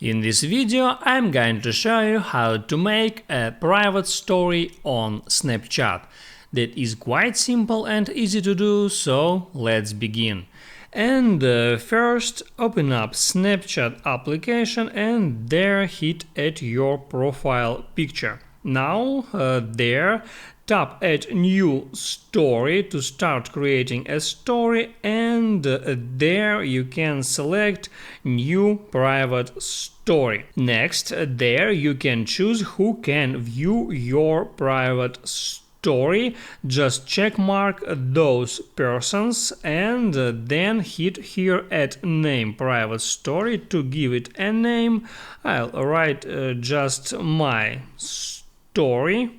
In this video I'm going to show you how to make a private story on Snapchat. That is quite simple and easy to do, so let's begin. And first open up Snapchat application and there hit at your profile picture. Now there tap at new story to start creating a story, and there you can select new private story. Next, there you can choose who can view your private story. Just check mark those persons and then hit here at name private story to give it a name. I'll write just my story.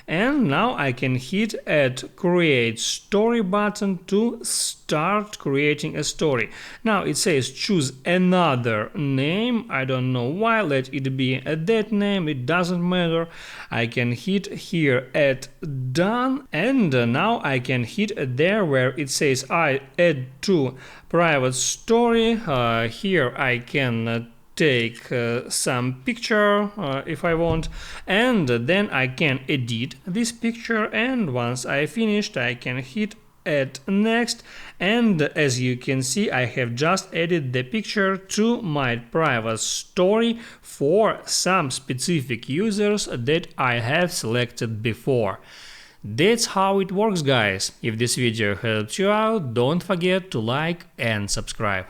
And now I can hit at create story button to start creating a story. Now it says choose another name. I don't know why, let it be that name, it doesn't matter. I can hit here at done, and now I can hit there where it says I add to private story. Here I can take some picture if I want, and then I can edit this picture, and once I finished I can hit at next, and as you can see I have just added the picture to my private story for some specific users that I have selected before. That's how it works, guys. If this video helped you out, don't forget to like and subscribe.